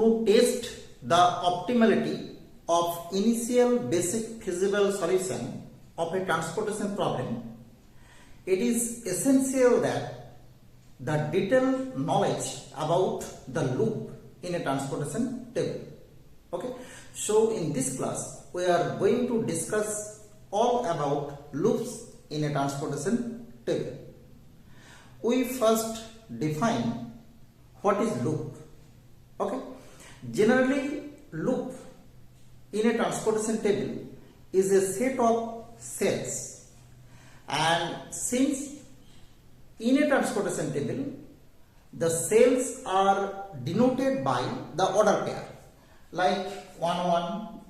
to test the optimality of initial basic feasible solution of a transportation problem, it is essential that the detailed knowledge about the loop in a transportation table. Okay, so in this class we are going to discuss all about loops in a transportation table. We first define what is loop. Okay, generally loop in a transportation table is a set of cells, and since in a transportation table the cells are denoted by the order pair like 1 1,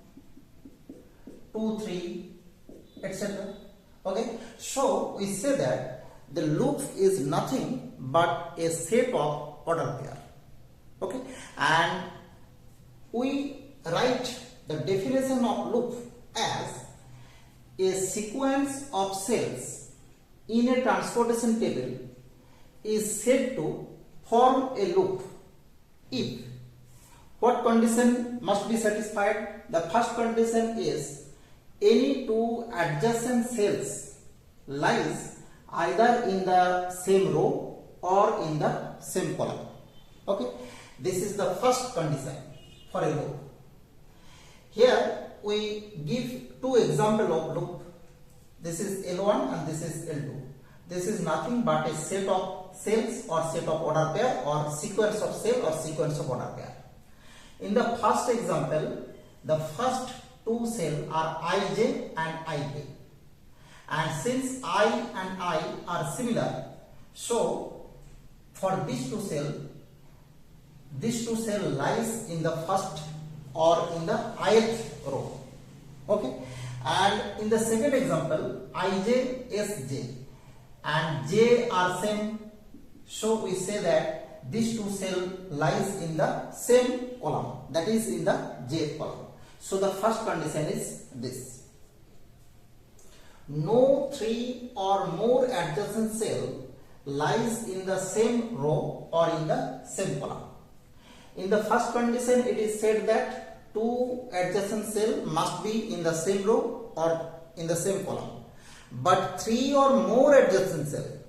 2 3, etc. Okay, so we say that the loop is nothing but a set of order pair. Okay, and we write the definition of loop as a sequence of cells in a transportation table is said to form a loop if what condition must be satisfied? The first condition is any two adjacent cells lies either in the same row or in the same column. Okay, this is the first condition for a loop. Here we give two examples of loop. This is L1 and this is L2. This is nothing but a set of cells or set of order pair or sequence of cell or sequence of order pair. In the first example, the first two cells are ij and ik, and since I and I are similar, so for these two cells lies in the first or in the ith row. Okay, and in the second example, ij, sj and j are same, so we say that these two cells lies in the same column, that is in the jth column. So the first condition is this: no three or more adjacent cell lies in the same row or in the same column. In the first condition, it is said that two adjacent cells must be in the same row or in the same column, but three or more adjacent cells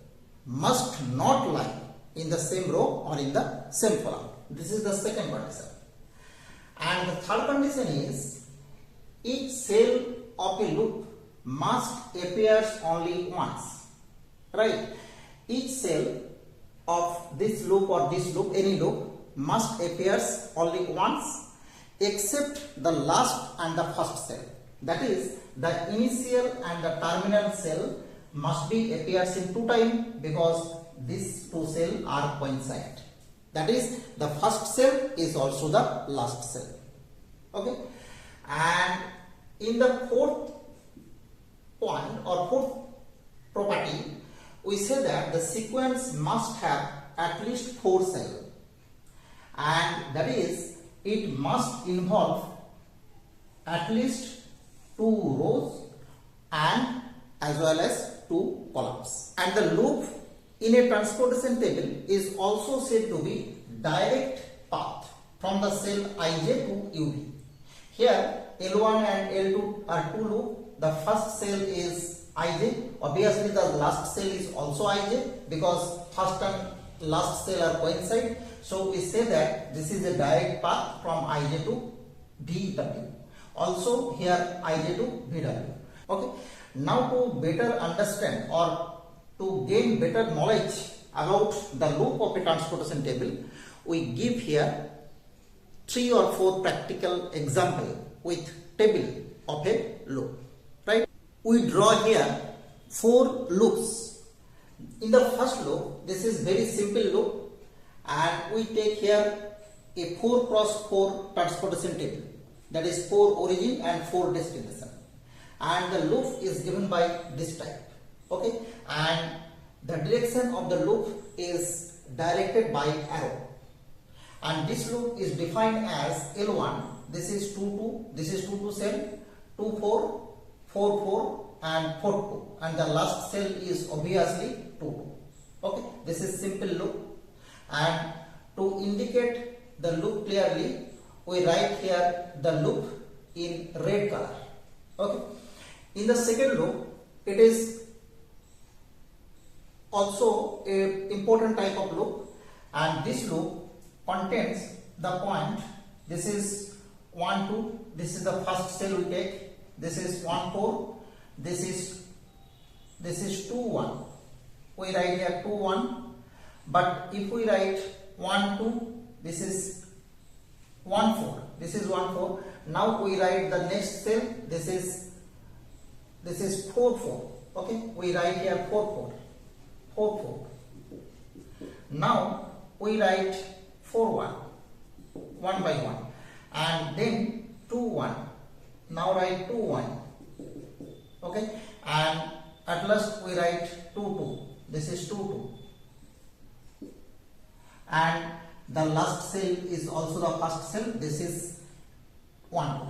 must not lie in the same row or in the same column. This is the second condition. And the third condition is each cell of a loop must appear only once. Right? Each cell of this loop or this loop, any loop, must appear only once except the last and the first cell. That is, the initial and the terminal cell must be appears in two times because these two cells are coincident. That is, the first cell is also the last cell. Okay, and in the fourth point or fourth property, we say that the sequence must have at least 4 cells, and that is, it must involve at least 2 rows and as well as 2 columns. And the loop in a transportation table is also said to be direct path from the cell ij to ud. Here L1 and L2 are two loops. The first cell is ij. Obviously the last cell is also ij because first and last cell are coincide. So we say that this is a direct path from ij to vw. Also here ij to vw. Okay. Now to better understand or to gain better knowledge about the loop of a transportation table, we give here 3 or 4 practical examples with table of a loop. Right? We draw here 4 loops. In the first loop, this is very simple loop, and we take here a 4 cross 4 transportation table, that is 4 origin and 4 destination, and the loop is given by this type. Okay, and the direction of the loop is directed by arrow, and this loop is defined as L1. This is 2 2, this is 2 2 cell, 2 4, 4 4 and 4 2, and the last cell is obviously 2 2. Okay, this is simple loop, and to indicate the loop clearly, we write here the loop in red color. Okay. In the second loop, it is also a important type of loop, and this loop contains the point. This is 1 2. This is the first cell we take. This is 1 4. This is 2 1. We write here 2 1. But if we write 1 2, this is 1 4. This is 1 4. Now we write the next cell. This is 4 4. Okay. We write here 4 4. Now we write 4 1. 1 by 1. And then 2 1. Now write 2 1. Okay. And at last we write 2 2. This is 2 2. And the last cell is also the first cell. This is 1 2.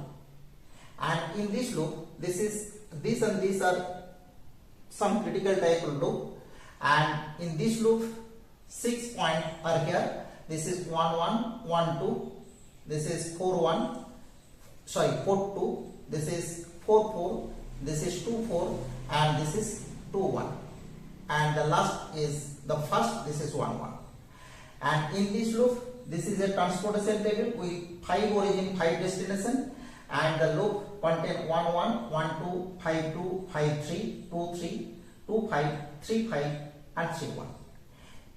And in this loop, these and these are some critical type of loop. And in this loop, 6 points are here. This is 1 1 1 2. This is 4 1. Sorry, 4 2. This is 4 4. This is 2 4. And this is 2 1. And the last is the first. This is 1 1. And in this loop, this is a transportation table with 5 origin, 5 destination, and the loop contain 1 1 1 2 5 2 5 3 2 3 2 5 3 5 and 3 1.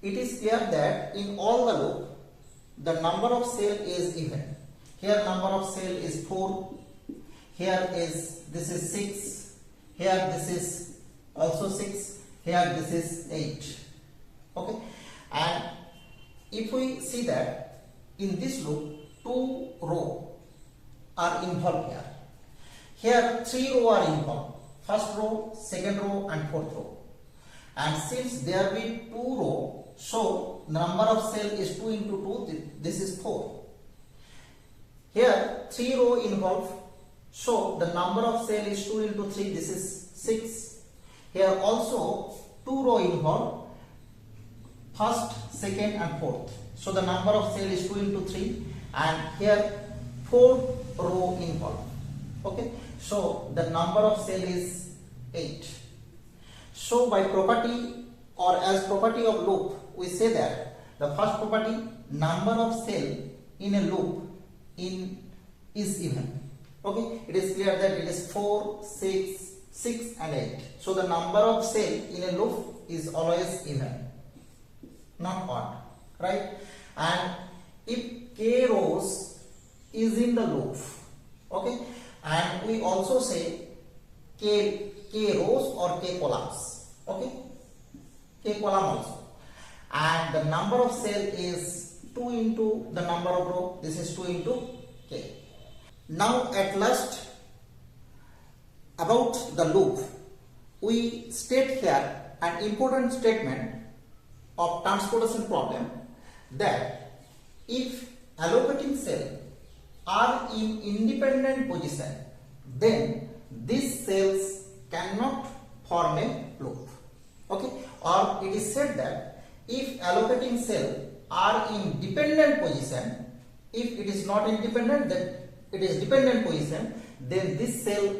It is clear that in all the loop, the number of cell is even. Here number of cell is 4. Here this is 6. Here this is also 6. Here this is 8. Okay. And if we see that in this loop, 2 rows are involved here. Here 3 rows are involved. First row, second row and fourth row. And since there will be 2 rows, so number of cell is 2 into 2, this is 4. Here 3 rows involved, so the number of cell is 2 into 3, this is 6. Here also 2 rows involved, first, second and fourth. So the number of cell is 2 into 3, and here 4 rows involved. Okay, so the number of cell is 8. So by property or as property of loop, we say that the first property, number of cell in a loop is even. Okay, it is clear that it is 4, 6 and 8. So the number of cell in a loop is always even, not odd, right? And if k rows is in the loop, okay, and we also say k rows or k columns, okay, k column also, and the number of cell is 2 into the number of row. This is 2 into k. Now at last about the loop, we state here an important statement of transportation problem, that if allocating cell are in independent position, then these cells cannot form a loop. Okay, or it is said that if allocating cell are in dependent position, if it is not independent, then it is dependent position, then this cell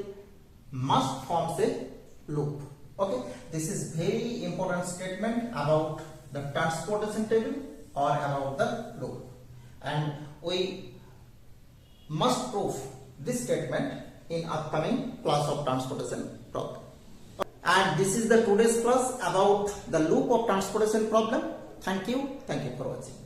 must form a loop. Okay, this is very important statement about the transportation table or about the loop, and we must prove this statement in upcoming class of transportation problem. And this is the today's class about the loop of transportation problem. Thank you for watching.